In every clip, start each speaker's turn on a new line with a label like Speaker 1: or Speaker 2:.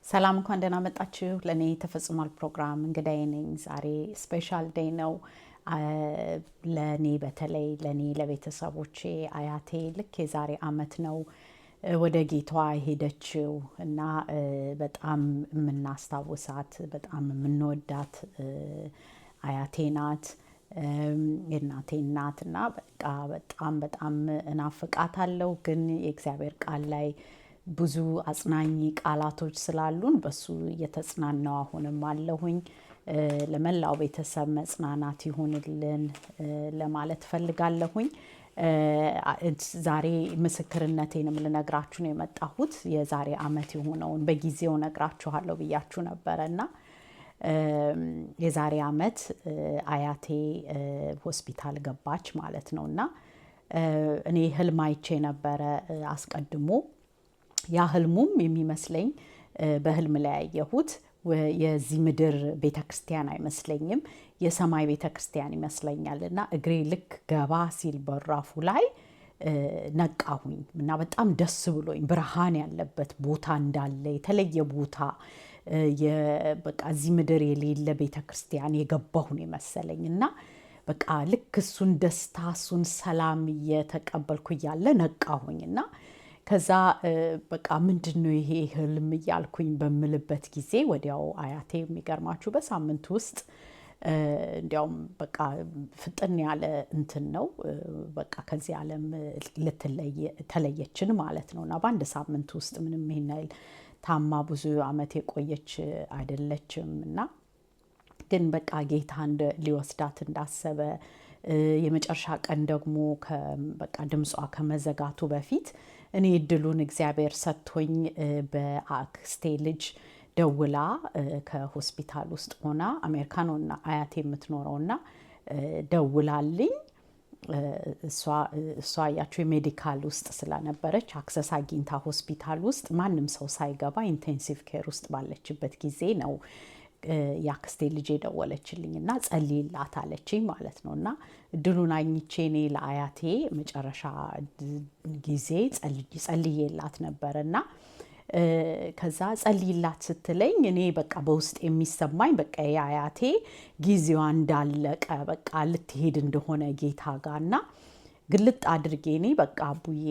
Speaker 1: ሰላም እንኳን ደህና መጣችሁ ለኔ ተፈጽሟል ፕሮግራም እንግዳዬ ነኝ። ዛሬ ስፔሻል ዴይ ነው። ለኔ በተለይ ለኔ ለቤተሰቦቼ አያቴ ልክ የዛሬ አመት ነው ወደ ጌቷ ሄደችው እና በጣም የምናስታውሳት በጣም የምንወዳት አያቴ ናት። የእናቴ እናት እና በቃ በጣም እናፍቃታለሁ። ግን የእግዚአብሔር ቃል ላይ ብዙ አጽናኝ ቃላቶች ስላሉን በሱ እየተጽናናው አሁንም አለሁኝ። ለመላው ቤተሰብ መጽናናት ይሁንልን ለማለት ፈልጋለሁኝ። ዛሬ ምስክርነቴንም ልነግራችሁ ነው የመጣሁት። የዛሬ አመት የሆነውን በጊዜው ነግራችኋለሁ ብያችሁ ነበረና የዛሬ አመት አያቴ ሆስፒታል ገባች ማለት ነውና እኔ ህልም አይቼ ነበረ አስቀድሞ። ያ ህልሙም የሚመስለኝ በህልም ላይ ያየሁት የዚህ ምድር ቤተክርስቲያን አይመስለኝም፣ የሰማይ ቤተክርስቲያን ይመስለኛል። እና እግሬ ልክ ገባ ሲል በራፉ ላይ ነቃሁኝ እና በጣም ደስ ብሎኝ ብርሃን ያለበት ቦታ እንዳለ የተለየ ቦታ በቃ እዚህ ምድር የሌለ ቤተክርስቲያን የገባሁ ነው የመሰለኝ። እና በቃ ልክ እሱን ደስታ እሱን ሰላም እየተቀበልኩ እያለ ነቃሁኝ። እና ከዛ በቃ ምንድነው ይሄ ህልም እያልኩኝ በምልበት ጊዜ ወዲያው አያቴ የሚገርማችሁ በሳምንት ውስጥ እንዲያውም በቃ ፍጥን ያለ እንትን ነው በቃ ከዚህ ዓለም ተለየችን ማለት ነው። እና በአንድ ሳምንት ውስጥ ምንም ይሄን አይል ታማ ብዙ አመት የቆየች አይደለችም። እና ግን በቃ ጌታ ሊወስዳት እንዳሰበ የመጨረሻ ቀን ደግሞ በቃ ድምጿ ከመዘጋቱ በፊት እኔ እድሉን እግዚአብሔር ሰጥቶኝ በአክስቴ ልጅ ደውላ ከሆስፒታል ውስጥ ሆና አሜሪካኖና አያቴ የምትኖረውና ደውላልኝ እሷ ያቸው የሜዲካል ውስጥ ስለነበረች አክሰስ አግኝታ ሆስፒታል ውስጥ ማንም ሰው ሳይገባ ኢንቴንሲቭ ኬር ውስጥ ባለችበት ጊዜ ነው ያክስቴ ልጅ የደወለችልኝ እና ጸልይላት አለችኝ ማለት ነው። እና እድሉን አግኝቼ እኔ ለአያቴ መጨረሻ ጊዜ ጸልይላት ነበርና ከዛ ጸልይላት ስትለኝ እኔ በቃ በውስጥ የሚሰማኝ በቃ የአያቴ ጊዜዋ እንዳለቀ በቃ ልትሄድ እንደሆነ ጌታ ጋርና ግልጥ አድርጌ እኔ በቃ አቡዬ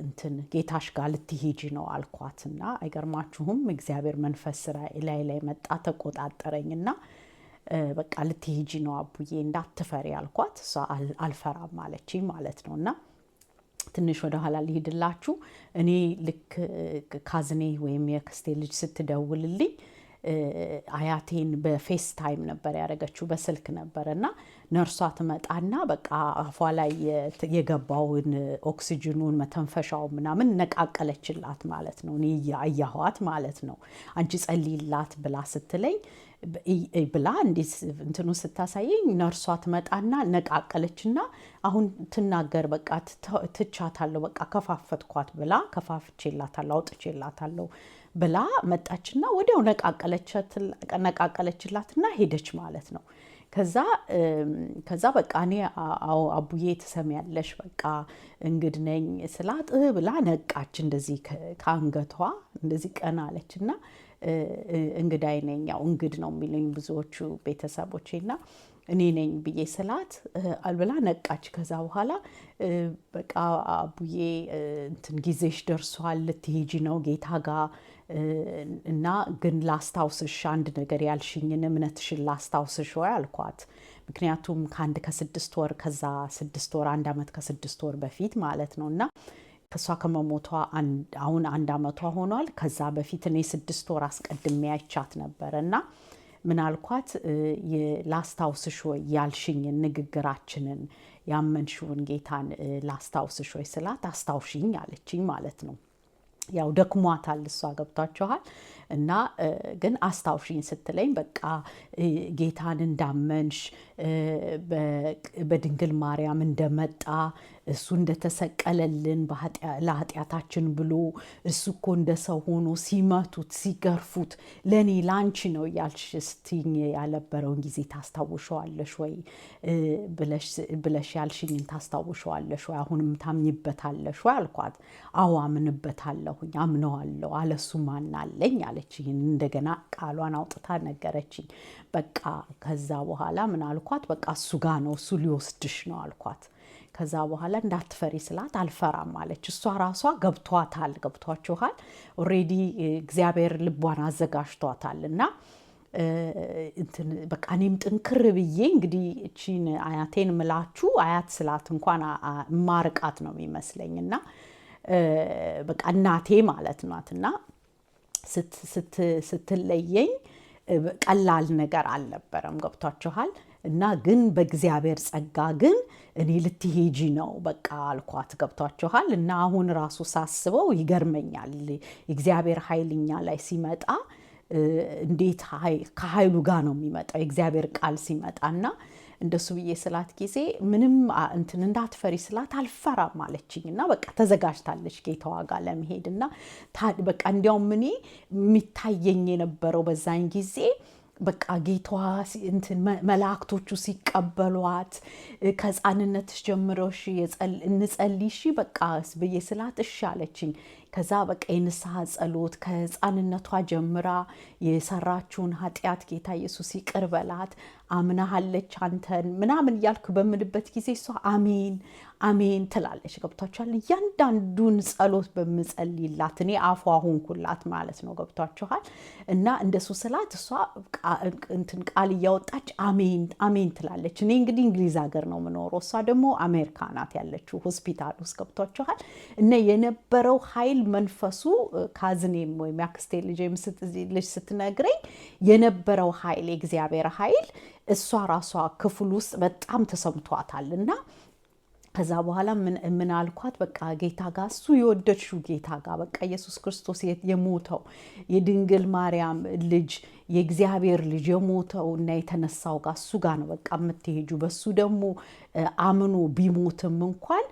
Speaker 1: እንትን ጌታሽ ጋር ልትሄጂ ነው አልኳትና አይገርማችሁም እግዚአብሔር መንፈስ ላይ መጣ ተቆጣጠረኝና በቃ ልትሄጂ ነው አቡዬ እንዳትፈሪ አልኳት። እሷ አልፈራም አለችኝ ማለት ነውና ትንሽ ወደ ኋላ ልሄድላችሁ። እኔ ልክ ካዝኔ ወይም የክስቴ ልጅ ስትደውልልኝ አያቴን በፌስ ታይም ነበር ያደረገችው በስልክ ነበርና ነርሷ ትመጣና በቃ አፏ ላይ የገባውን ኦክሲጅኑን መተንፈሻው ምናምን ነቃቀለችላት ማለት ነው። እኔ ያያኋት ማለት ነው። አንቺ ጸልይላት ብላ ስትለኝ ብላ እንዲህ እንትኑ ስታሳየኝ ነርሷ ትመጣና ነቃቀለችና አሁን ትናገር በቃ ትቻታለሁ በቃ ከፋፈትኳት ብላ ከፋፍቼላታለሁ አውጥቼላታለሁ ብላ መጣችና ወዲያው ነቃቀለችላትና ሄደች ማለት ነው። ከዛ በቃ እኔ አቡዬ ትሰሚያለሽ በቃ እንግድ ነኝ ስላት ብላ ነቃች። እንደዚህ ከአንገቷ እንደዚህ ቀና አለችና እንግዳይ ነኝ ያው እንግድ ነው የሚሉኝ ብዙዎቹ ቤተሰቦቼና እኔ ነኝ ብዬ ስላት አልብላ ነቃች። ከዛ በኋላ በቃ አቡዬ እንትን ጊዜሽ ደርሷል ልትሄጂ ነው ጌታ ጋር እና ግን ላስታውስሽ አንድ ነገር ያልሽኝን እምነትሽን ላስታውስሽ ወይ አልኳት። ምክንያቱም ከ6 ወር ከዛ 6 ወር 1 አመት ከ6 ወር በፊት ማለት ነውና ከሷ ከመሞቷ አሁን 1 አመቷ ሆኗል። ከዛ በፊት እኔ 6 ወር አስቀድሜ አይቻት ነበርና ምን አልኳት ላስታውስሽ ወይ ያልሽኝን ንግግራችንን ያመንሽውን ጌታን ላስታውስሽ ወይ ስላት አስታውሽኝ አለችኝ ማለት ነው። ያው ደክሟታል እሷ ገብቷችኋል። እና ግን አስታውሽኝ ስትለኝ በቃ ጌታን እንዳመንሽ በድንግል ማርያም እንደመጣ እሱ እንደተሰቀለልን ለኃጢአታችን ብሎ እሱ እኮ እንደ ሰው ሆኖ ሲመቱት ሲገርፉት ለኔ ላንቺ ነው ያልሽ ስትኝ ያለበረውን ጊዜ ታስታውሻለሽ ወይ ብለሽ ያልሽኝን ታስታውሻለሽ ወይ አሁንም ታምኝበታለሽ ወይ አልኳት። አዎ አምንበታለሁ አምነዋለሁኝ አምነዋለሁ አለሱ ማን አለኝ አለችኝ። እንደገና ቃሏን አውጥታ ነገረችኝ። በቃ ከዛ በኋላ ምን አልኳት፣ በቃ እሱ ጋር ነው እሱ ሊወስድሽ ነው አልኳት። ከዛ በኋላ እንዳትፈሪ ስላት አልፈራም አለች። እሷ ራሷ ገብቷችኋል ኦሬዲ እግዚአብሔር ልቧን አዘጋጅቷታል። እና እንትን በቃ እኔም ጥንክር ብዬ እንግዲህ እቺን አያቴን ምላችሁ አያት ስላት እንኳን ማርቃት ነው የሚመስለኝ። እና በቃ እናቴ ማለት ናትና ስትለየኝ ቀላል ነገር አልነበረም። ገብቷችኋል። እና ግን በእግዚአብሔር ጸጋ ግን እኔ ልትሄጂ ነው በቃ አልኳት። ገብቷችኋል። እና አሁን ራሱ ሳስበው ይገርመኛል። የእግዚአብሔር ኃይልኛ ላይ ሲመጣ እንዴት ከኃይሉ ጋር ነው የሚመጣው የእግዚአብሔር ቃል ሲመጣና እንደሱ ብዬ ስላት ጊዜ ምንም እንትን እንዳትፈሪ ስላት አልፈራም አለችኝ። እና በቃ ተዘጋጅታለች ጌታዋ ጋር ለመሄድ። እና በቃ እንዲያውም እኔ የሚታየኝ የነበረው በዛን ጊዜ በቃ ጌታዋ እንትን መላእክቶቹ ሲቀበሏት ከሕፃንነትሽ ጀምሮሽ እንጸልይሽ በቃ ብዬ ስላት እሺ አለችኝ። ከዛ በቃ የንስሐ ጸሎት ከሕፃንነቷ ጀምራ የሰራችውን ኃጢአት ጌታ ኢየሱስ ይቅር በላት አምናሃለች አንተን ምናምን እያልኩ በምልበት ጊዜ እሷ አሜን አሜን ትላለች። ገብቷችኋል። እያንዳንዱን ጸሎት በምጸልይላት እኔ አፏ ሆንኩላት ማለት ነው። ገብቷችኋል። እና እንደሱ ስላት እሷ እንትን ቃል እያወጣች አሜን አሜን ትላለች። እኔ እንግዲህ እንግሊዝ ሀገር ነው የምኖረው፣ እሷ ደግሞ አሜሪካ ናት ያለችው ሆስፒታል ውስጥ። ገብቷችኋል። እና የነበረው ኃይል መንፈሱ ካዝኔም ወይም ያክስቴ ልጅ ስትነግረኝ የነበረው ኃይል የእግዚአብሔር ኃይል እሷ ራሷ ክፍል ውስጥ በጣም ተሰምቷታል። እና ከዛ በኋላ ምን አልኳት፣ በቃ ጌታ ጋር እሱ የወደድሽው ጌታ ጋር በቃ ኢየሱስ ክርስቶስ የሞተው የድንግል ማርያም ልጅ የእግዚአብሔር ልጅ የሞተው እና የተነሳው ጋር እሱ ጋር ነው በቃ የምትሄጁ። በሱ ደግሞ አምኖ ቢሞትም እንኳን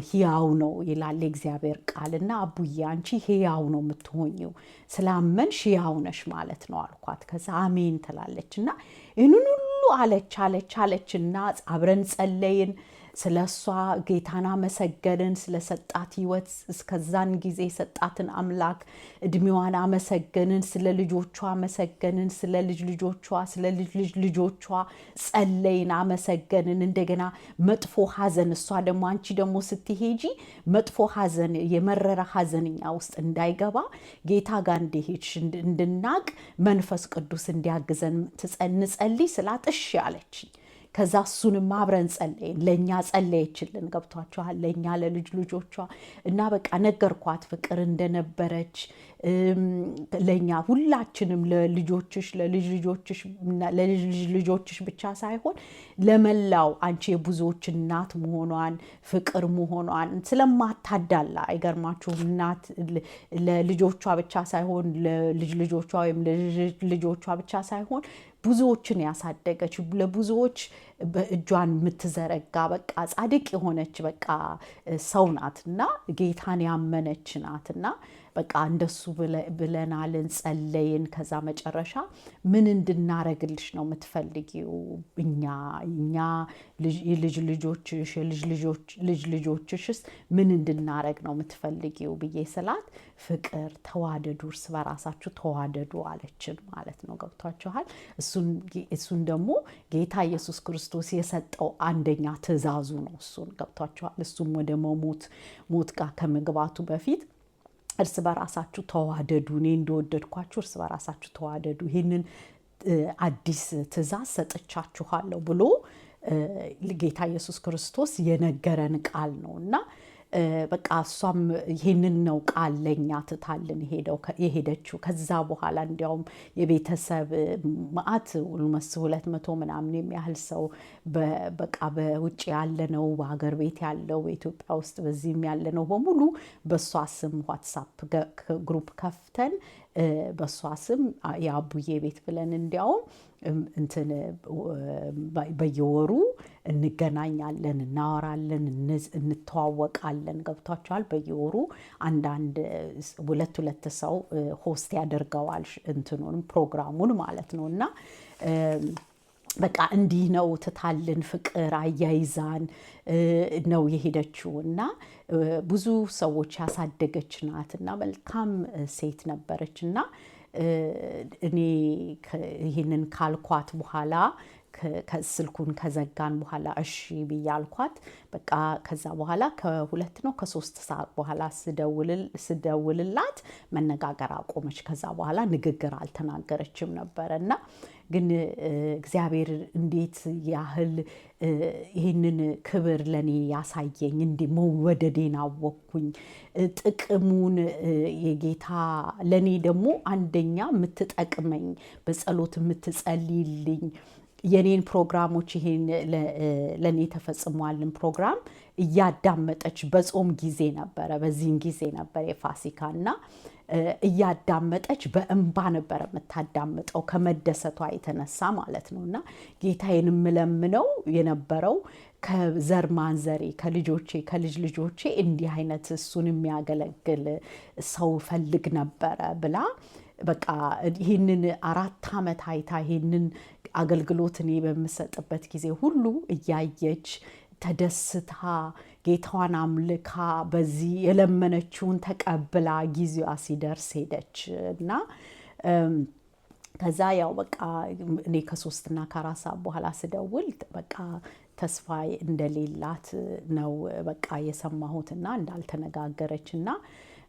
Speaker 1: ሕያው ነው ይላል የእግዚአብሔር ቃልና አቡዬ አንቺ ሕያው ነው የምትሆኚው፣ ስላመንሽ ሕያው ነሽ ማለት ነው አልኳት። ከዛ አሜን ትላለች። እና ይህንን ሁሉ አለችና አብረን ጸለይን። ስለ እሷ ጌታን አመሰገንን፣ ስለ ሰጣት ሕይወት እስከዛን ጊዜ ሰጣትን አምላክ እድሜዋን አመሰገንን፣ ስለ ልጆቿ አመሰገንን፣ ስለ ልጅ ልጆቿ ጸለይን፣ አመሰገንን። እንደገና መጥፎ ሐዘን እሷ ደግሞ አንቺ ደግሞ ስትሄጂ መጥፎ ሐዘን የመረረ ሐዘንኛ ውስጥ እንዳይገባ ጌታ ጋር እንደሄድሽ እንድናቅ መንፈስ ቅዱስ እንዲያግዘን እንጸልይ ስላት እሺ አለችኝ። ከዛ እሱንም አብረን ጸለይን። ለእኛ ጸለየችልን። ገብቷችኋል። ለእኛ ለልጅ ልጆቿ እና በቃ ነገርኳት ፍቅር እንደነበረች ለእኛ ሁላችንም ለልጆችሽ ለልጅ ልጆችሽ ብቻ ሳይሆን ለመላው አንቺ የብዙዎች እናት መሆኗን ፍቅር መሆኗን ስለማታዳላ አይገርማችሁም? እናት ለልጆቿ ብቻ ሳይሆን ለልጅ ልጆቿ ወይም ለልጅ ልጆቿ ብቻ ሳይሆን ብዙዎችን ያሳደገች ለብዙዎች በእጇን የምትዘረጋ በቃ ጻድቅ የሆነች በቃ ሰው ናትና ጌታን ያመነች ናትና በቃ እንደሱ ብለናልን ጸለይን። ከዛ መጨረሻ ምን እንድናረግልሽ ነው የምትፈልጊው? እኛ ልጅ ልጆችሽስ ምን እንድናረግ ነው የምትፈልጊው ብዬ ስላት ፍቅር ተዋደዱ፣ እርስ በራሳችሁ ተዋደዱ አለችን ማለት ነው። ገብቷችኋል። እሱን ደግሞ ጌታ ኢየሱስ ክርስቶስ የሰጠው አንደኛ ትእዛዙ ነው። እሱን ገብቷችኋል። እሱም ወደ ሞት ጋር ከመግባቱ በፊት እርስ በራሳችሁ ተዋደዱ፣ እኔ እንደወደድኳችሁ እርስ በራሳችሁ ተዋደዱ፣ ይህንን አዲስ ትእዛዝ ሰጥቻችኋለሁ ብሎ ጌታ ኢየሱስ ክርስቶስ የነገረን ቃል ነው። እና በቃ እሷም ይሄንን ነው ቃል ለኛ ትታልን የሄደችው። ከዛ በኋላ እንዲያውም የቤተሰብ ማአት ኦልሞስት 200 ምናምን የሚያህል ሰው በቃ በውጭ ያለነው በሀገር ቤት ያለው በኢትዮጵያ ውስጥ በዚህም ያለነው በሙሉ በሷ ስም ዋትሳፕ ግሩፕ ከፍተን በሷ ስም የአቡዬ ቤት ብለን እንዲያውም እንትን በየወሩ እንገናኛለን፣ እናወራለን፣ እንተዋወቃለን። ገብቷቸዋል። በየወሩ አንዳንድ ሁለት ሰው ሆስት ያደርገዋል እንትኑን ፕሮግራሙን ማለት ነው። እና በቃ እንዲህ ነው ትታልን ፍቅር አያይዛን ነው የሄደችው እና ብዙ ሰዎች ያሳደገች ናት እና መልካም ሴት ነበረች እና እኔ ይህንን ካልኳት በኋላ ስልኩን ከዘጋን በኋላ እሺ ብዬ አልኳት። በቃ ከዛ በኋላ ከ2 ነው ከ3 ሰዓት በኋላ ስደውልላት መነጋገር አቆመች። ከዛ በኋላ ንግግር አልተናገረችም ነበረ እና ግን እግዚአብሔር እንዴት ያህል ይህንን ክብር ለኔ ያሳየኝ እንዴ መወደዴን አወቅኩኝ። ጥቅሙን የጌታ ለኔ ደግሞ አንደኛ የምትጠቅመኝ በጸሎት የምትጸልይልኝ የኔን ፕሮግራሞች ይሄን ለኔ ተፈጽሟልን ፕሮግራም እያዳመጠች በጾም ጊዜ ነበረ፣ በዚህን ጊዜ ነበር የፋሲካና እያዳመጠች በእንባ ነበር የምታዳምጠው ከመደሰቷ የተነሳ ማለት ነውና ጌታዬን የምለምነው የነበረው ከዘር ማንዘሬ ከልጅ ልጆቼ እንዲህ አይነት እሱን የሚያገለግል ሰው ፈልግ ነበረ ብላ በቃ ይህንን 4 ዓመት አይታ ይህንን አገልግሎት እኔ በምሰጥበት ጊዜ ሁሉ እያየች ተደስታ ጌታዋን አምልካ በዚህ የለመነችውን ተቀብላ ጊዜዋ ሲደርስ ሄደች እና ከዛ ያው በቃ እኔ ከ3 እና ከ4 ሰዓት በኋላ ስደውል በቃ ተስፋ እንደሌላት ነው በቃ የሰማሁትና እንዳልተነጋገረችና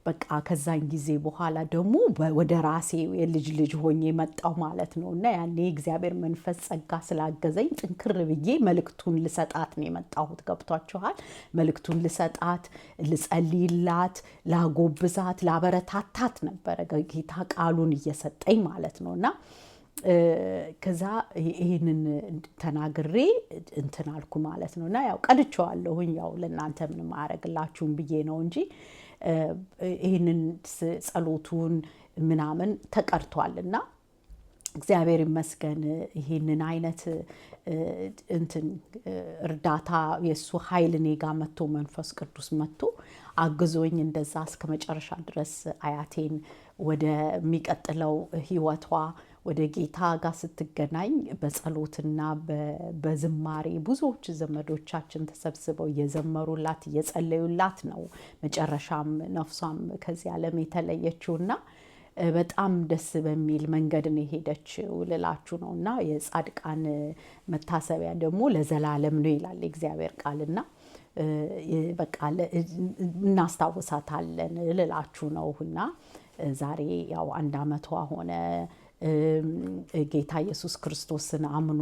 Speaker 1: በቃ ከዛን ጊዜ በኋላ ደግሞ ወደ ራሴ የልጅ ሆኜ መጣው ማለት ነውና ያኔ እግዚአብሔር መንፈስ ጸጋ ስላገዘኝ ጥንክር ብዬ መልእክቱን ልሰጣት ነው የመጣሁት። ገብቷችኋል? መልእክቱን ልሰጣት፣ ልጸልይላት፣ ላጎብዛት፣ ላበረታታት ነበረ ጌታ ቃሉን እየሰጠኝ ማለት ነውና ከዛ ይሄንን ተናግሬ እንትን አልኩ ማለት ነውና ያው ቀድቼዋለሁኝ። ያው ለእናንተ ምንም አያረግላችሁም ብዬ ነው እንጂ ይህንን ጸሎቱን ምናምን ተቀርቷልና እግዚአብሔር ይመስገን። ይህንን አይነት እንትን እርዳታ የሱ ኃይል እኔ ጋር መጥቶ መንፈስ ቅዱስ መጥቶ አግዞኝ እንደዛ እስከ መጨረሻ ድረስ አያቴን ወደሚቀጥለው ህይወቷ ወደ ጌታ ጋር ስትገናኝ በጸሎትና በዝማሬ ብዙዎች ዘመዶቻችን ተሰብስበው እየዘመሩላት እየጸለዩላት ነው መጨረሻም ነፍሷም ከዚህ ዓለም የተለየችውና በጣም ደስ በሚል መንገድ ነው የሄደችው ልላችሁ ነውና የጻድቃን መታሰቢያ ደግሞ ለዘላለም ነው ይላል እግዚአብሔር ቃልና በቃ እናስታውሳታለን ልላችሁ ነውና ዛሬ ያው 1 ዓመቷ ሆነ። ጌታ ኢየሱስ ክርስቶስን አምኖ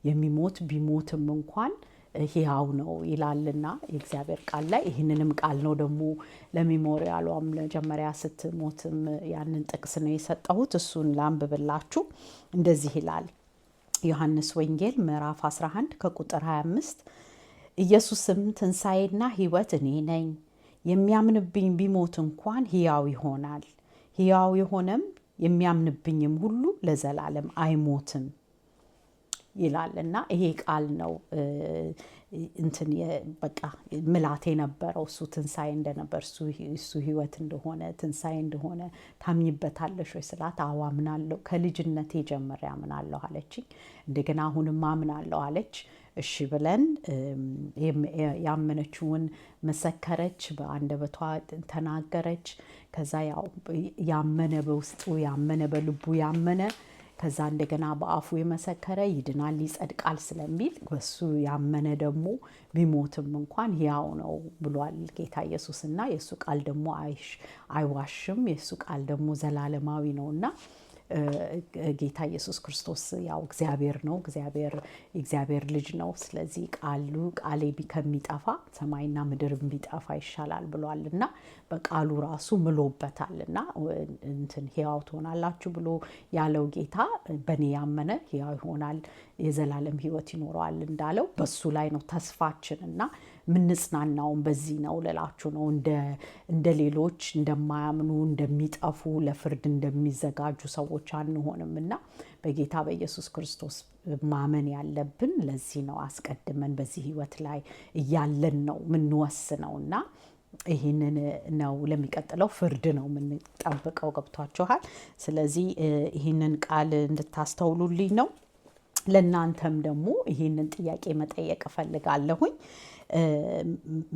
Speaker 1: የሚሞት ቢሞትም እንኳን ሕያው ነው ይላልና የእግዚአብሔር ቃል ላይ ይህንንም ቃል ነው ደግሞ ለሜሞሪያሏም መጀመሪያ ስትሞትም ያንን ጥቅስ ነው የሰጠሁት። እሱን ላንብብላችሁ። እንደዚህ ይላል ዮሐንስ ወንጌል ምዕራፍ 11 ከቁጥር 25 ኢየሱስም ትንሣኤና ሕይወት እኔ ነኝ፣ የሚያምንብኝ ቢሞት እንኳን ሕያው ይሆናል፣ ሕያው የሆነም የሚያምንብኝም ሁሉ ለዘላለም አይሞትም ይላልና ይሄ ቃል ነው እንትን በቃ ምላቴ ነበረው። እሱ ትንሣኤ እንደነበር እሱ ሕይወት እንደሆነ ትንሣኤ እንደሆነ ታምኝበታለሽ ወይ ስላት አዎ አምናለሁ፣ ከልጅነቴ ጀምሬ አምናለሁ አለችኝ። እንደገና አሁንም አምናለሁ አለች። እሺ ብለን ያመነችውን መሰከረች፣ በአንደበቷ ተናገረች። ከዛ ያው ያመነ በውስጡ ያመነ በልቡ ያመነ ከዛ እንደገና በአፉ የመሰከረ ይድናል ይጸድቃል ስለሚል በሱ ያመነ ደግሞ ቢሞትም እንኳን ሕያው ነው ብሏል ጌታ ኢየሱስና የሱ ቃል ደግሞ አይዋሽም፣ የሱ ቃል ደግሞ ዘላለማዊ ነውና ጌታ ኢየሱስ ክርስቶስ ያው እግዚአብሔር ነው፣ እግዚአብሔር ልጅ ነው። ስለዚህ ቃሌ ከሚጠፋ ሰማይና ምድር ቢጠፋ ይሻላል ብሏልና በቃሉ ራሱ ምሎበታልና እንትን ሕያው ትሆናላችሁ ብሎ ያለው ጌታ በኔ ያመነ ሕያው ይሆናል የዘላለም ሕይወት ይኖረዋል እንዳለው በሱ ላይ ነው ተስፋችንና ምንጽናናውን በዚህ ነው ልላችሁ ነው። እንደ ሌሎች እንደማያምኑ እንደሚጠፉ ለፍርድ እንደሚዘጋጁ ሰዎች አንሆንምና በጌታ በኢየሱስ ክርስቶስ ማመን ያለብን ለዚህ ነው። አስቀድመን በዚህ ሕይወት ላይ እያለን ነው ምንወስነውና ይህንን ነው ለሚቀጥለው ፍርድ ነው የምንጠብቀው። ገብቷችኋል? ስለዚህ ይህንን ቃል እንድታስተውሉልኝ ነው። ለእናንተም ደግሞ ይህንን ጥያቄ መጠየቅ እፈልጋለሁኝ።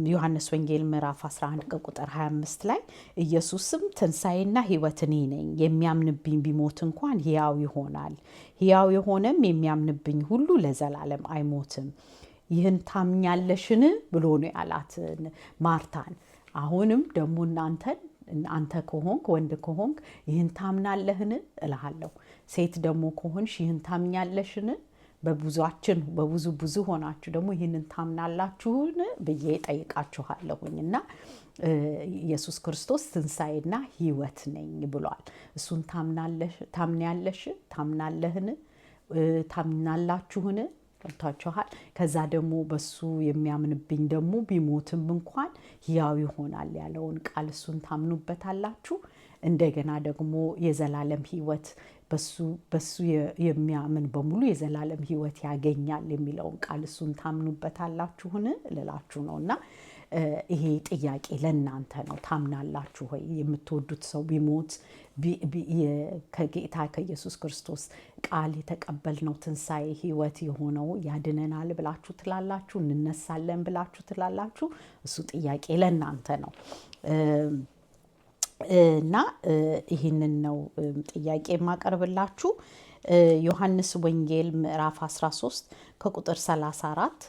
Speaker 1: ዮሐንስ ወንጌል ምዕራፍ 11 ከቁጥር 25 ላይ ኢየሱስም ትንሣኤና ሕይወት እኔ ነኝ፣ የሚያምንብኝ ቢሞት እንኳን ሕያው ይሆናል፣ ሕያው የሆነም የሚያምንብኝ ሁሉ ለዘላለም አይሞትም። ይህን ታምኛለሽን ብሎ ነው ያላት ማርታን። አሁንም ደግሞ አንተ ከሆንክ ወንድ ከሆንክ ይህን ታምናለህን እልሃለሁ። ሴት ደግሞ ከሆንሽ ይህን ታምኛለሽን? በብዙ ሆናችሁ ደግሞ ይህንን ታምናላችሁን ብዬ ጠይቃችኋለሁኝ። እና ኢየሱስ ክርስቶስ ትንሣኤና ሕይወት ነኝ ብሏል። እሱን ታምናለሽ? ታምናለህን? ታምናላችሁን? ገብታችኋል? ከዛ ደግሞ በሱ የሚያምንብኝ ደግሞ ቢሞትም እንኳን ሕያው ይሆናል ያለውን ቃል እሱን ታምኑበታላችሁ? እንደገና ደግሞ የዘላለም ሕይወት በሱ የሚያምን በሙሉ የዘላለም ሕይወት ያገኛል የሚለውን ቃል እሱን ታምኑበታላችሁን ልላችሁ ነው። እና ይሄ ጥያቄ ለእናንተ ነው። ታምናላችሁ ወይ? የምትወዱት ሰው ቢሞት ከጌታ ከኢየሱስ ክርስቶስ ቃል የተቀበልነው ትንሣኤ ሕይወት የሆነው ያድነናል ብላችሁ ትላላችሁ? እንነሳለን ብላችሁ ትላላችሁ? እሱ ጥያቄ ለእናንተ ነው። እና ይህንን ነው ጥያቄ የማቀርብላችሁ። ዮሐንስ ወንጌል ምዕራፍ 13 ከቁጥር 34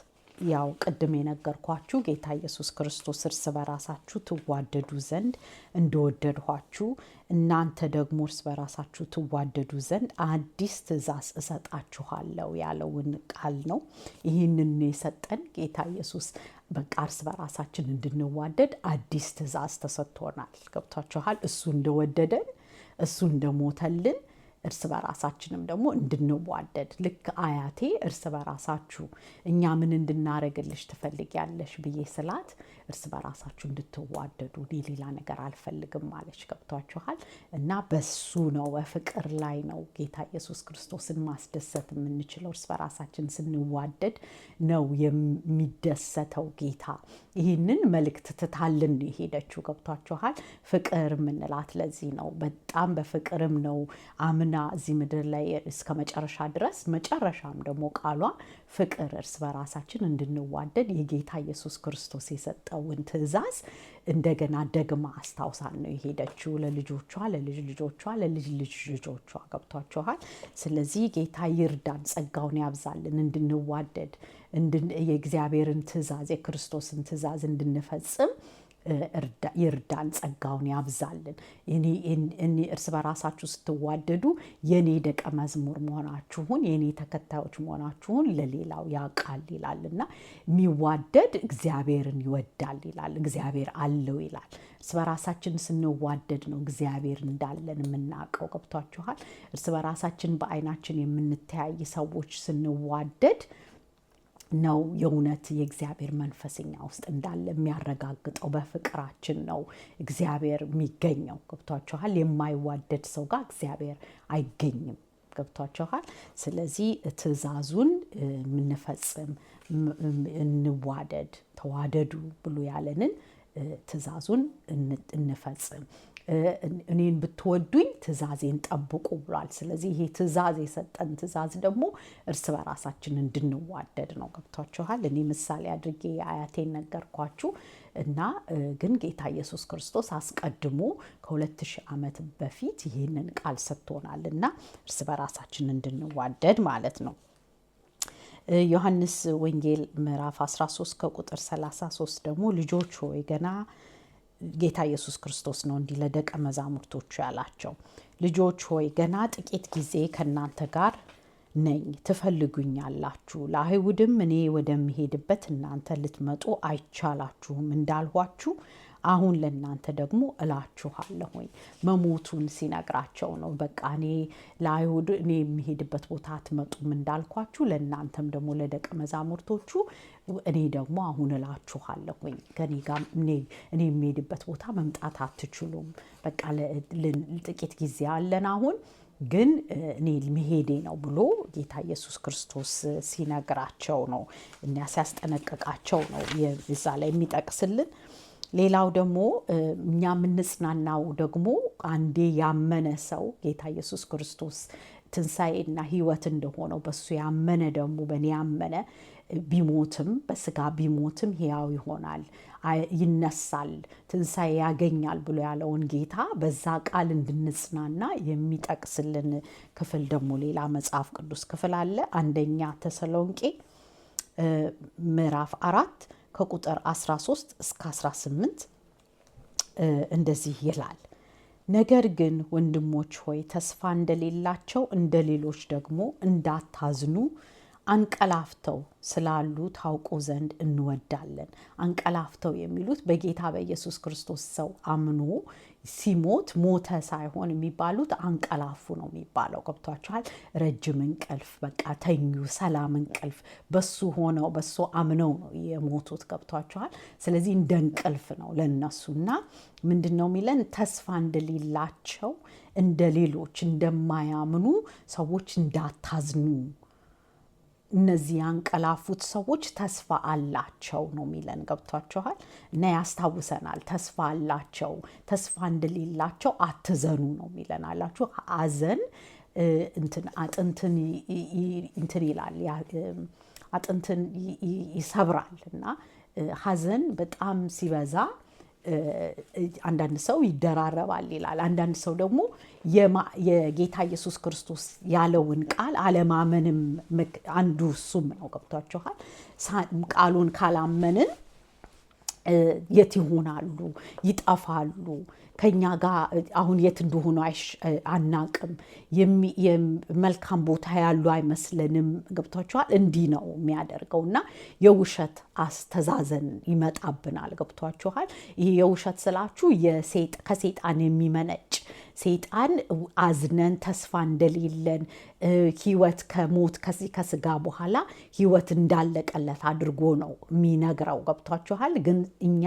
Speaker 1: ያው ቅድም የነገርኳችሁ ጌታ ኢየሱስ ክርስቶስ እርስ በራሳችሁ ትዋደዱ ዘንድ እንደወደድኋችሁ እናንተ ደግሞ እርስ በራሳችሁ ትዋደዱ ዘንድ አዲስ ትእዛዝ እሰጣችኋለሁ ያለውን ቃል ነው። ይህንን የሰጠን ጌታ ኢየሱስ በቃ እርስ በራሳችን እንድንዋደድ አዲስ ትእዛዝ ተሰጥቶናል። ገብታችኋል? እሱ እንደወደደን እሱ እንደሞተልን እርስ በራሳችንም ደግሞ እንድንዋደድ ልክ አያቴ እርስ በራሳችሁ እኛ ምን እንድናረግልሽ ትፈልጊያለሽ ብዬ ስላት እርስ በራሳችሁ እንድትዋደዱ ሌላ ነገር አልፈልግም ማለች። ገብቷችኋል? እና በሱ ነው በፍቅር ላይ ነው ጌታ ኢየሱስ ክርስቶስን ማስደሰት የምንችለው። እርስ በራሳችን ስንዋደድ ነው የሚደሰተው ጌታ። ይህንን መልእክት ትታልን የሄደችው። ገብቷችኋል? ፍቅር የምንላት ለዚህ ነው። በጣም በፍቅርም ነው አምና እዚህ ምድር ላይ እስከ መጨረሻ ድረስ መጨረሻም ደግሞ ቃሏ ፍቅር እርስ በራሳችን እንድንዋደድ የጌታ ኢየሱስ ክርስቶስ የሰጠውን ትእዛዝ እንደገና ደግማ አስታውሳን ነው የሄደችው ለልጆቿ፣ ለልጅ ልጆቿ፣ ለልጅ ልጅ ልጆቿ። ገብቷችኋል? ስለዚህ ጌታ ይርዳን፣ ጸጋውን ያብዛልን፣ እንድንዋደድ የእግዚአብሔርን ትእዛዝ የክርስቶስን ትእዛዝ እንድንፈጽም ይርዳን፣ ጸጋውን ያብዛልን። እኔ እርስ በራሳችሁ ስትዋደዱ የኔ ደቀ መዝሙር መሆናችሁን የኔ ተከታዮች መሆናችሁን ለሌላው ያውቃል ይላልና የሚዋደድ እግዚአብሔርን ይወዳል ይላል። እግዚአብሔር አለው ይላል። እርስ በራሳችን ስንዋደድ ነው እግዚአብሔር እንዳለን የምናውቀው። ገብቷችኋል? እርስ በራሳችን በአይናችን የምንተያይ ሰዎች ስንዋደድ ነው የእውነት የእግዚአብሔር መንፈስኛ ውስጥ እንዳለ የሚያረጋግጠው። በፍቅራችን ነው እግዚአብሔር የሚገኘው። ገብቷችኋል? የማይዋደድ ሰው ጋር እግዚአብሔር አይገኝም። ገብቷችኋል? ስለዚህ ትእዛዙን የምንፈጽም እንዋደድ፣ ተዋደዱ ብሎ ያለንን ትእዛዙን እንፈጽም። እኔን ብትወዱኝ ትእዛዜን ጠብቁ ብሏል። ስለዚህ ይሄ ትእዛዝ የሰጠን ትእዛዝ ደግሞ እርስ በራሳችን እንድንዋደድ ነው። ገብቷችኋል? እኔ ምሳሌ አድርጌ አያቴን ነገርኳችሁ እና ግን ጌታ ኢየሱስ ክርስቶስ አስቀድሞ ከ2000 ዓመት በፊት ይህንን ቃል ሰጥቶናል እና እርስ በራሳችን እንድንዋደድ ማለት ነው። ዮሐንስ ወንጌል ምዕራፍ 13 ከቁጥር 33 ደግሞ ልጆች ሆይ ገና ጌታ ኢየሱስ ክርስቶስ ነው እንዲህ ለደቀ መዛሙርቶቹ ያላቸው፣ ልጆች ሆይ ገና ጥቂት ጊዜ ከእናንተ ጋር ነኝ፣ ትፈልጉኛላችሁ። ለአይሁድም እኔ ወደምሄድበት እናንተ ልትመጡ አይቻላችሁም እንዳልኋችሁ አሁን ለእናንተ ደግሞ እላችኋለሁኝ። መሞቱን ሲነግራቸው ነው። በቃ እኔ ለአይሁድ እኔ የሚሄድበት ቦታ አትመጡም እንዳልኳችሁ ለእናንተም ደግሞ ለደቀ መዛሙርቶቹ እኔ ደግሞ አሁን እላችኋለሁኝ። ከኔ ጋር እኔ የሚሄድበት ቦታ መምጣት አትችሉም። በቃ ጥቂት ጊዜ አለን አሁን ግን እኔ መሄዴ ነው ብሎ ጌታ ኢየሱስ ክርስቶስ ሲነግራቸው ነው እና ሲያስጠነቅቃቸው ነው እዛ ላይ የሚጠቅስልን። ሌላው ደግሞ እኛ የምንጽናናው ደግሞ አንዴ ያመነ ሰው ጌታ ኢየሱስ ክርስቶስ ትንሣኤና ሕይወት እንደሆነው በሱ ያመነ ደግሞ በእኔ ያመነ ቢሞትም በስጋ ቢሞትም ሕያው ይሆናል፣ ይነሳል፣ ትንሣኤ ያገኛል ብሎ ያለውን ጌታ በዛ ቃል እንድንጽናና የሚጠቅስልን ክፍል ደግሞ ሌላ መጽሐፍ ቅዱስ ክፍል አለ። አንደኛ ተሰሎንቄ ምዕራፍ 4 ከቁጥር 13 እስከ 18 እንደዚህ ይላል። ነገር ግን ወንድሞች ሆይ ተስፋ እንደሌላቸው እንደ ሌሎች ደግሞ እንዳታዝኑ አንቀላፍተው ስላሉ ታውቁ ዘንድ እንወዳለን። አንቀላፍተው የሚሉት በጌታ በኢየሱስ ክርስቶስ ሰው አምኖ ሲሞት ሞተ ሳይሆን የሚባሉት አንቀላፉ ነው የሚባለው። ገብቷችኋል? ረጅም እንቅልፍ በቃ ተኙ፣ ሰላም እንቅልፍ በሱ ሆነው በሱ አምነው ነው የሞቱት። ገብቷችኋል? ስለዚህ እንደ እንቅልፍ ነው ለነሱና ምንድነው የሚለን? ተስፋ እንደሌላቸው እንደ ሌሎች እንደማያምኑ ሰዎች እንዳታዝኑ። እነዚህ ያንቀላፉት ሰዎች ተስፋ አላቸው ነው የሚለን። ገብቷችኋል? እና ያስታውሰናል። ተስፋ አላቸው፣ ተስፋ እንደሌላቸው አትዘኑ ነው የሚለን። አላችሁ አዘን እንትን ይላል፣ አጥንትን ይሰብራል። እና ሀዘን በጣም ሲበዛ አንዳንድ ሰው ይደራረባል ይላል። አንዳንድ ሰው ደግሞ የጌታ ኢየሱስ ክርስቶስ ያለውን ቃል አለማመንም አንዱ እሱም ነው። ገብቷችኋል? ቃሉን ካላመንን የት ይሆናሉ? ይጠፋሉ። ከኛ ጋር አሁን የት እንደሆኑ አናቅም። መልካም ቦታ ያሉ አይመስለንም። ገብቷችኋል? እንዲህ ነው የሚያደርገውና የውሸት አስተዛዘን ይመጣብናል። ገብቷችኋል? ይህ የውሸት ስላችሁ ከሰይጣን የሚመነጭ ሰይጣን አዝነን ተስፋ እንደሌለን ሕይወት ከሞት ከስጋ በኋላ ሕይወት እንዳለቀለት አድርጎ ነው የሚነግረው። ገብቷችኋል? ግን እኛ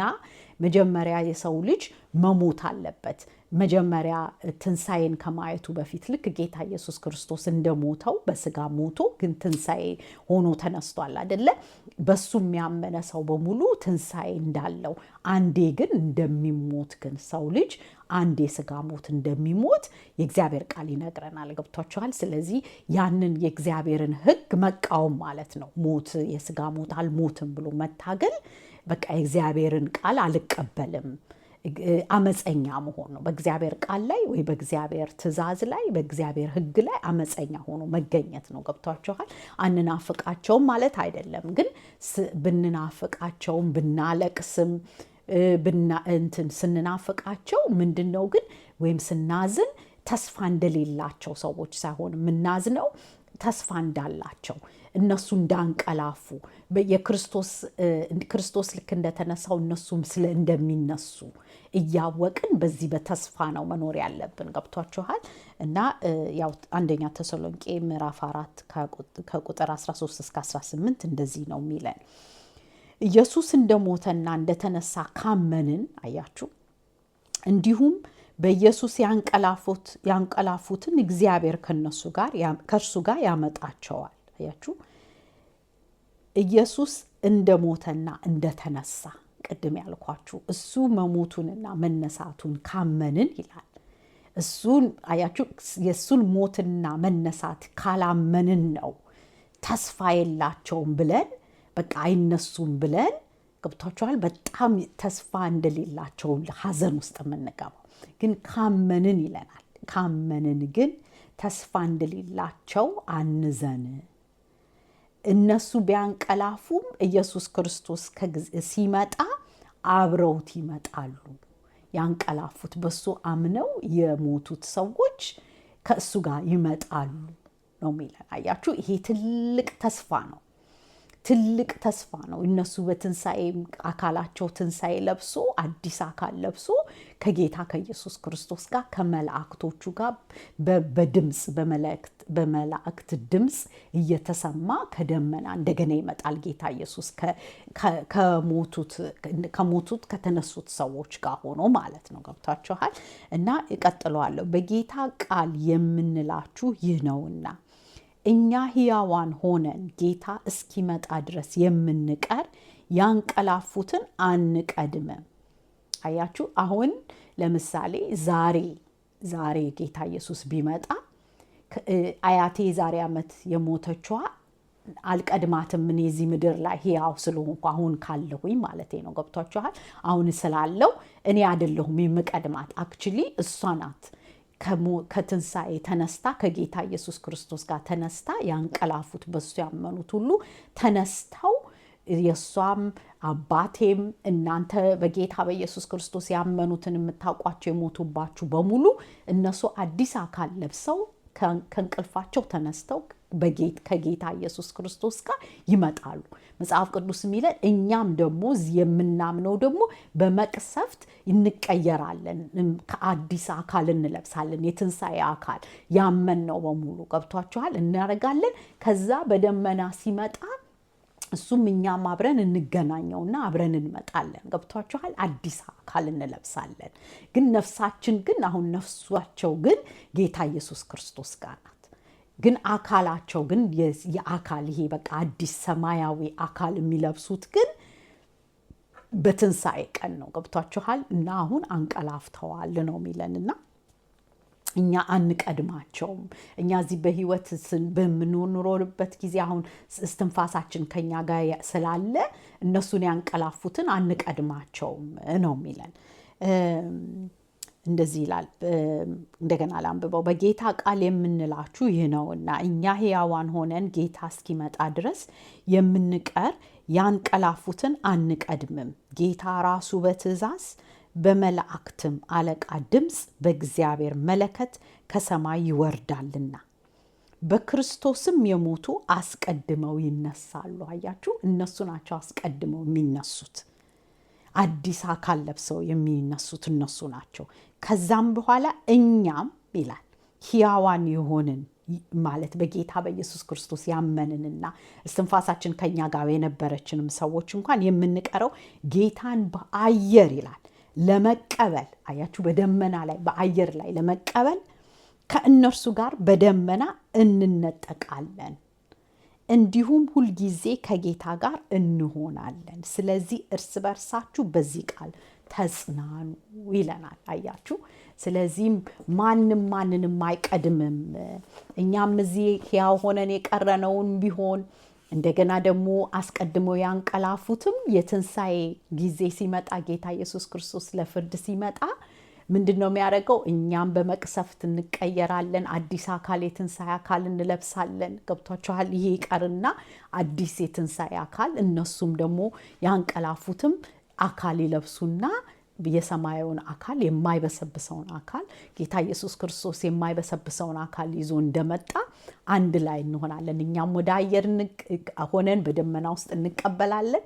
Speaker 1: መጀመሪያ የሰው ልጅ መሞት አለበት። መጀመሪያ ትንሣኤን ከማየቱ በፊት ልክ ጌታ ኢየሱስ ክርስቶስ እንደሞተው በስጋ ሞቶ ግን ትንሣኤ ሆኖ ተነስቷል አይደለ? በሱ የሚያመነ ሰው በሙሉ ትንሣኤ እንዳለው አንዴ ግን እንደሚሞት ግን ሰው ልጅ አንዴ ስጋ ሞት እንደሚሞት የእግዚአብሔር ቃል ይነግረናል። ገብቷችኋል? ስለዚህ ያንን የእግዚአብሔርን ሕግ መቃወም ማለት ነው። ሞት የስጋ ሞት አልሞትም ብሎ መታገል በቃ የእግዚአብሔርን ቃል አልቀበልም አመፀኛ መሆን ነው። በእግዚአብሔር ቃል ላይ ወይ በእግዚአብሔር ትእዛዝ ላይ በእግዚአብሔር ሕግ ላይ አመፀኛ ሆኖ መገኘት ነው። ገብቷችኋል? አንናፍቃቸውም ማለት አይደለም፣ ግን ብንናፍቃቸውም ብናለቅስም ስንናፍቃቸው ምንድነው ግን ወይም ስናዝን ተስፋ እንደሌላቸው ሰዎች ሳይሆን የምናዝነው ተስፋ እንዳላቸው እነሱ እንዳንቀላፉ ክርስቶስ ልክ እንደተነሳው እነሱም እንደሚነሱ እያወቅን በዚህ በተስፋ ነው መኖር ያለብን። ገብቷችኋል? እና ያው አንደኛ ተሰሎንቄ ምዕራፍ 4 ከቁጥር 13 እስከ 18 እንደዚህ ነው የሚለን። ኢየሱስ እንደሞተና እንደተነሳ ካመንን አያችሁ፣ እንዲሁም በኢየሱስ ያንቀላፉትን እግዚአብሔር ከእርሱ ጋር ያመጣቸዋል። አያችሁ፣ ኢየሱስ እንደሞተና እንደተነሳ ቅድም ያልኳችሁ እሱ መሞቱንና መነሳቱን ካመንን ይላል። እሱን አያችሁ፣ የእሱን ሞትና መነሳት ካላመንን ነው ተስፋ የላቸውም ብለን በቃ አይነሱም ብለን ገብቷችኋል? በጣም ተስፋ እንደሌላቸው ሀዘን ውስጥ የምንገባው ግን ካመንን ይለናል። ካመንን ግን ተስፋ እንደሌላቸው አንዘን። እነሱ ቢያንቀላፉም ኢየሱስ ክርስቶስ ሲመጣ አብረውት ይመጣሉ። ያንቀላፉት በሱ አምነው የሞቱት ሰዎች ከእሱ ጋር ይመጣሉ ነው የሚለን። አያችሁ፣ ይሄ ትልቅ ተስፋ ነው። ትልቅ ተስፋ ነው። እነሱ በትንሣኤ አካላቸው ትንሣኤ ለብሶ አዲስ አካል ለብሶ ከጌታ ከኢየሱስ ክርስቶስ ጋር ከመላእክቶቹ ጋር በድምፅ በመላእክት ድምፅ እየተሰማ ከደመና እንደገና ይመጣል ጌታ ኢየሱስ ከሞቱት ከተነሱት ሰዎች ጋር ሆኖ ማለት ነው። ገብቷችኋል? እና እቀጥለዋለሁ። በጌታ ቃል የምንላችሁ ይህ ነውና እኛ ሕያዋን ሆነን ጌታ እስኪመጣ ድረስ የምንቀር ያንቀላፉትን አንቀድምም። አያችሁ አሁን ለምሳሌ ዛሬ ጌታ ኢየሱስ ቢመጣ አያቴ ዛሬ ዓመት የሞተችዋ አልቀድማትም እኔ እዚህ ምድር ላይ ሕያው ስለሆንኩ አሁን ካለሁኝ ማለቴ ነው። ገብቷችኋል? አሁን ስላለው እኔ አይደለሁም የምቀድማት። አክቹሊ እሷ ናት ከትንሣኤ ተነስታ ከጌታ ኢየሱስ ክርስቶስ ጋር ተነስታ ያንቀላፉት በሱ ያመኑት ሁሉ ተነስተው የሷም አባቴም እናንተ በጌታ በኢየሱስ ክርስቶስ ያመኑትን የምታውቋቸው የሞቱባችሁ በሙሉ እነሱ አዲስ አካል ለብሰው ከእንቅልፋቸው ተነስተው ከጌታ ኢየሱስ ክርስቶስ ጋር ይመጣሉ። መጽሐፍ ቅዱስ የሚለን እኛም ደግሞ የምናምነው ደግሞ በመቅሰፍት እንቀየራለን፣ ከአዲስ አካል እንለብሳለን። የትንሣኤ አካል ያመንነው በሙሉ ገብቷችኋል እናደርጋለን። ከዛ በደመና ሲመጣ እሱም እኛም አብረን እንገናኘውና አብረን እንመጣለን። ገብቷችኋል? አዲስ አካል እንለብሳለን። ግን ነፍሳችን ግን አሁን ነፍሷቸው ግን ጌታ ኢየሱስ ክርስቶስ ጋር ናት። ግን አካላቸው ግን የአካል ይሄ በቃ አዲስ ሰማያዊ አካል የሚለብሱት ግን በትንሣኤ ቀን ነው። ገብቷችኋል? እና አሁን አንቀላፍተዋል ነው የሚለንና እኛ አንቀድማቸውም። እኛ እዚህ በህይወት በምንኖርበት ጊዜ አሁን እስትንፋሳችን ከኛ ጋር ስላለ እነሱን ያንቀላፉትን አንቀድማቸውም ነው የሚለን። እንደዚህ ይላል። እንደገና ላንብበው። በጌታ ቃል የምንላችሁ ይህ ነውና እኛ ሕያዋን ሆነን ጌታ እስኪመጣ ድረስ የምንቀር ያንቀላፉትን አንቀድምም። ጌታ ራሱ በትእዛዝ በመላእክትም አለቃ ድምፅ በእግዚአብሔር መለከት ከሰማይ ይወርዳልና በክርስቶስም የሞቱ አስቀድመው ይነሳሉ። አያችሁ፣ እነሱ ናቸው አስቀድመው የሚነሱት። አዲስ አካል ለብሰው የሚነሱት እነሱ ናቸው። ከዛም በኋላ እኛም ይላል ሕያዋን የሆንን ማለት በጌታ በኢየሱስ ክርስቶስ ያመንንና እስትንፋሳችን ከኛ ጋር የነበረችንም ሰዎች እንኳን የምንቀረው ጌታን በአየር ይላል ለመቀበል። አያችሁ፣ በደመና ላይ በአየር ላይ ለመቀበል ከእነርሱ ጋር በደመና እንነጠቃለን፣ እንዲሁም ሁልጊዜ ከጌታ ጋር እንሆናለን። ስለዚህ እርስ በርሳችሁ በዚህ ቃል ተጽናኑ ይለናል። አያችሁ፣ ስለዚህም ማንንም አይቀድምም። እኛም እዚህ ሕያው ሆነን የቀረነውን ቢሆን እንደገና ደግሞ አስቀድመው ያንቀላፉትም የትንሣኤ ጊዜ ሲመጣ ጌታ ኢየሱስ ክርስቶስ ለፍርድ ሲመጣ ምንድን ነው የሚያደርገው? እኛም በመቅሰፍት እንቀየራለን፣ አዲስ አካል የትንሣኤ አካል እንለብሳለን። ገብቷችኋል? ይሄ ይቀርና አዲስ የትንሣኤ አካል እነሱም ደግሞ ያንቀላፉትም አካል ይለብሱና የሰማያዊውን አካል የማይበሰብሰውን አካል ጌታ ኢየሱስ ክርስቶስ የማይበሰብሰውን አካል ይዞ እንደመጣ አንድ ላይ እንሆናለን። እኛም ወደ አየር ሆነን በደመና ውስጥ እንቀበላለን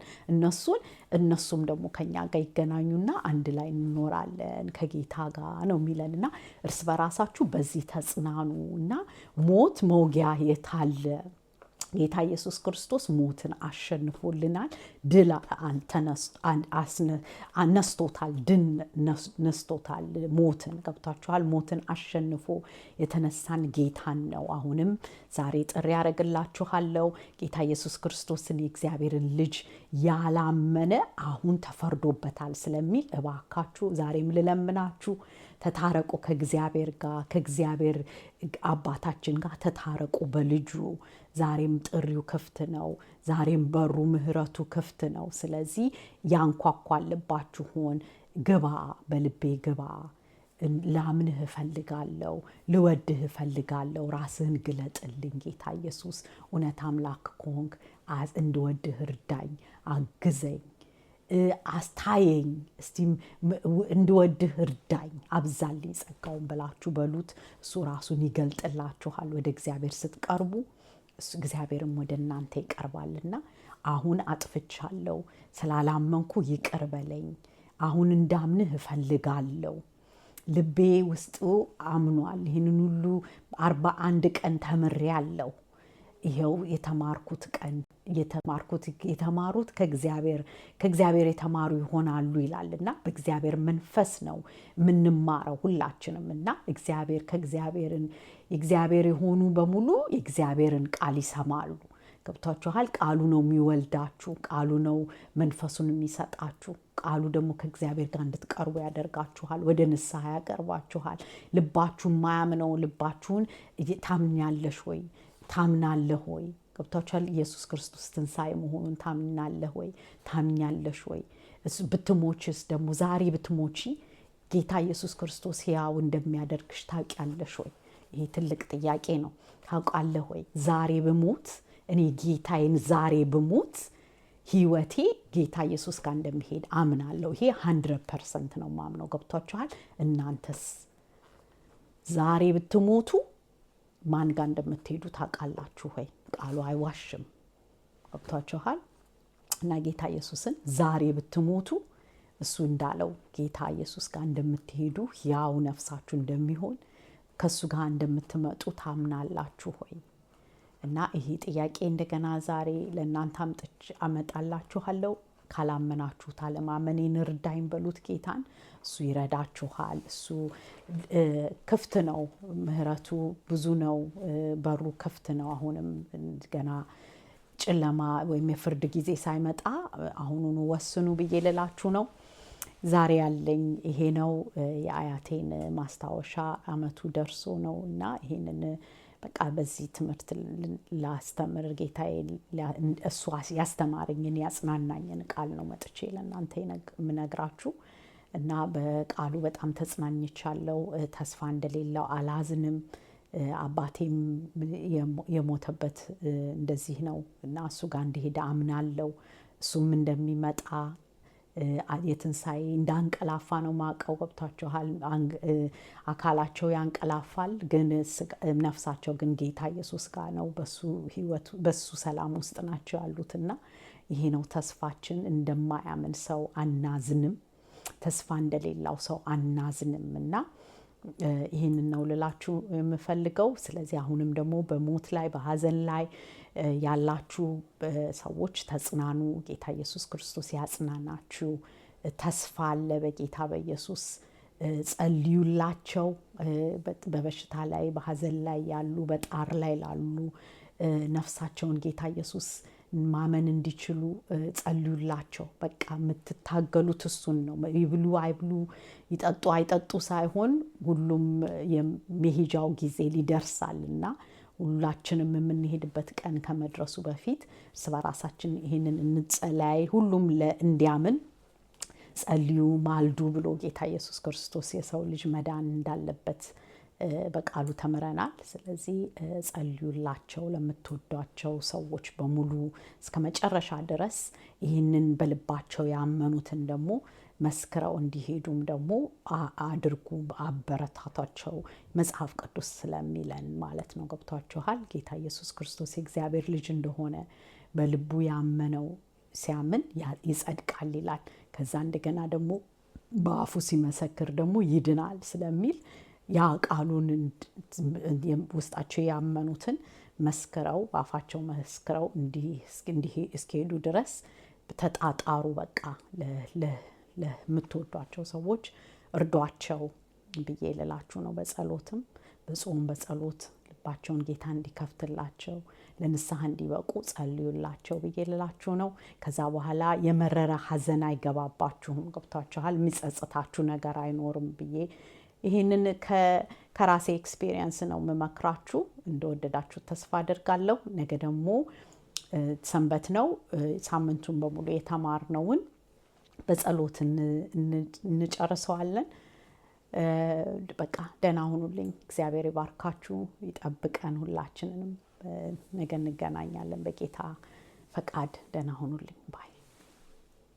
Speaker 1: እነሱም ደግሞ ከኛ ጋር ይገናኙና አንድ ላይ እንኖራለን ከጌታ ጋር ነው የሚለንና እርስ በራሳችሁ በዚህ ተጽናኑ እና ሞት መውጊያ የታለ? ጌታ ኢየሱስ ክርስቶስ ሞትን አሸንፎልናል። ድል አነስቶታል፣ ድል ነስቶታል ሞትን። ገብታችኋል? ሞትን አሸንፎ የተነሳን ጌታን ነው። አሁንም ዛሬ ጥሪ ያደርግላችኋለሁ። ጌታ ኢየሱስ ክርስቶስን የእግዚአብሔርን ልጅ ያላመነ አሁን ተፈርዶበታል ስለሚል እባካችሁ ዛሬም ልለምናችሁ ተታረቁ ከእግዚአብሔር ጋር፣ ከእግዚአብሔር አባታችን ጋር ተታረቁ በልጁ። ዛሬም ጥሪው ክፍት ነው። ዛሬም በሩ ምህረቱ ክፍት ነው። ስለዚህ ያንኳኳልባችሁን ግባ፣ በልቤ ግባ፣ ላምንህ እፈልጋለሁ፣ ልወድህ እፈልጋለሁ፣ ራስህን ግለጥልኝ ጌታ ኢየሱስ። እውነት አምላክ ከሆንክ እንድወድህ እርዳኝ፣ አግዘኝ፣ አስታየኝ፣ እስቲ እንድወድህ እርዳኝ፣ አብዛልኝ ጸጋውን ብላችሁ በሉት። እሱ ራሱን ይገልጥላችኋል። ወደ እግዚአብሔር ስትቀርቡ እግዚአብሔርም ወደ እናንተ ይቀርባልና አሁን አጥፍቻለሁ፣ ስላላመንኩ ይቅር በለኝ፣ አሁን እንዳምንህ እፈልጋለሁ። ልቤ ውስጡ አምኗል። ይህንን ሁሉ 41 ቀን ተምሬያለሁ። ይሄው የተማሩት የተማሩት ከእግዚአብሔር የተማሩ ይሆናሉ ይላልና በእግዚአብሔር መንፈስ ነው የምንማረው ሁላችንም። እና እግዚአብሔር የእግዚአብሔር የሆኑ በሙሉ የእግዚአብሔርን ቃል ይሰማሉ። ገብቷችኋል? ቃሉ ነው የሚወልዳችሁ፣ ቃሉ ነው መንፈሱን የሚሰጣችሁ፣ ቃሉ ደግሞ ከእግዚአብሔር ጋር እንድትቀርቡ ያደርጋችኋል፣ ወደ ንስሐ ያቀርባችኋል። ልባችሁን ማያምነው ልባችሁን ታምኛለሽ ወይ ታምናለህ ወይ? ገብቷችኋል? ኢየሱስ ክርስቶስ ትንሣኤ መሆኑን ታምናለህ ወይ ታምኛለሽ ወይ? ብትሞችስ ደግሞ ዛሬ ብትሞቺ ጌታ ኢየሱስ ክርስቶስ ሕያው እንደሚያደርግሽ ታውቂያለሽ ወይ? ይሄ ትልቅ ጥያቄ ነው። ታውቃለህ ወይ? ዛሬ ብሞት እኔ ጌታዬን ዛሬ ብሞት ህይወቴ ጌታ ኢየሱስ ጋር እንደሚሄድ አምናለሁ። ይሄ 100% ነው ማምነው። ገብቷችኋል? እናንተስ ዛሬ ብትሞቱ ማን ጋር እንደምትሄዱ ታውቃላችሁ ወይ? ቃሉ አይዋሽም። ገብቷችኋል? እና ጌታ ኢየሱስን ዛሬ ብትሞቱ እሱ እንዳለው ጌታ ኢየሱስ ጋር እንደምትሄዱ ያው ነፍሳችሁ እንደሚሆን ከሱ ጋር እንደምትመጡ ታምናላችሁ ወይ? እና ይሄ ጥያቄ እንደገና ዛሬ ለእናንተ አመጣላችኋለሁ። ካላመናችሁት አለማመኔን እርዳኝ በሉት ጌታን። እሱ ይረዳችኋል። እሱ ክፍት ነው፣ ምህረቱ ብዙ ነው፣ በሩ ክፍት ነው። አሁንም ገና ጨለማ ወይም የፍርድ ጊዜ ሳይመጣ አሁኑኑ ወስኑ ብዬ ልላችሁ ነው። ዛሬ ያለኝ ይሄ ነው። የአያቴን ማስታወሻ አመቱ ደርሶ ነው እና ይሄንን በቃ በዚህ ትምህርት ላስተምር ጌታዬ እሱ ያስተማረኝን ያጽናናኝን ቃል ነው መጥቼ ለእናንተ የምነግራችሁ እና በቃሉ በጣም ተጽናኝቻለሁ። ተስፋ እንደሌለው አላዝንም። አባቴም የሞተበት እንደዚህ ነው እና እሱ ጋር እንደሄደ አምናለሁ። እሱም እንደሚመጣ የትንሣኤ እንዳንቀላፋ ነው ማቀው። ገብቷችኋል? አካላቸው ያንቀላፋል፣ ግን ነፍሳቸው ግን ጌታ ኢየሱስ ጋር ነው። በሱ ህይወት በሱ ሰላም ውስጥ ናቸው ያሉትና ይሄ ነው ተስፋችን። እንደማያምን ሰው አናዝንም፣ ተስፋ እንደሌላው ሰው አናዝንም እና ይህንን ነው ልላችሁ የምፈልገው። ስለዚህ አሁንም ደግሞ በሞት ላይ በሀዘን ላይ ያላችሁ ሰዎች ተጽናኑ። ጌታ ኢየሱስ ክርስቶስ ያጽናናችሁ። ተስፋ አለ በጌታ በኢየሱስ። ጸልዩላቸው። በበሽታ ላይ በሀዘን ላይ ያሉ፣ በጣር ላይ ላሉ ነፍሳቸውን ጌታ ኢየሱስ ማመን እንዲችሉ ጸልዩላቸው። በቃ የምትታገሉት እሱን ነው። ይብሉ አይብሉ፣ ይጠጡ አይጠጡ ሳይሆን ሁሉም የመሄጃው ጊዜ ሊደርሳልና ሁላችንም የምንሄድበት ቀን ከመድረሱ በፊት እርስ በራሳችን ይሄንን እንጸለይ። ሁሉም እንዲያምን ጸልዩ፣ ማልዱ ብሎ ጌታ ኢየሱስ ክርስቶስ የሰው ልጅ መዳን እንዳለበት በቃሉ ተምረናል። ስለዚህ ጸልዩላቸው ለምትወዷቸው ሰዎች በሙሉ እስከ መጨረሻ ድረስ ይህንን በልባቸው ያመኑትን ደግሞ መስክረው እንዲሄዱም ደግሞ አድርጉ፣ አበረታቷቸው። መጽሐፍ ቅዱስ ስለሚለን ማለት ነው። ገብቷችኋል? ጌታ ኢየሱስ ክርስቶስ የእግዚአብሔር ልጅ እንደሆነ በልቡ ያመነው ሲያምን ይጸድቃል ይላል። ከዛ እንደገና ደግሞ በአፉ ሲመሰክር ደግሞ ይድናል ስለሚል ያ ቃሉን ውስጣቸው ያመኑትን መስክረው በአፋቸው መስክረው እንዲህ እስኪሄዱ ድረስ ተጣጣሩ። በቃ ለምትወዷቸው ሰዎች እርዷቸው ብዬ ልላችሁ ነው። በጸሎትም በጾም በጸሎት ልባቸውን ጌታ እንዲከፍትላቸው ለንስሐ እንዲበቁ ጸልዩላቸው ብዬ ልላችሁ ነው። ከዛ በኋላ የመረረ ሀዘን አይገባባችሁም። ገብቷችኋል? የሚጸጽታችሁ ነገር አይኖርም ብዬ ይህንን ከራሴ ኤክስፒሪየንስ ነው የምመክራችሁ። እንደወደዳችሁ ተስፋ አድርጋለሁ። ነገ ደግሞ ሰንበት ነው። ሳምንቱን በሙሉ የተማርነውን በጸሎት እንጨርሰዋለን። በቃ ደህና ሁኑልኝ። እግዚአብሔር ይባርካችሁ፣ ይጠብቀን። ሁላችንንም ነገ እንገናኛለን በጌታ ፈቃድ። ደህና ሁኑልኝ ባይ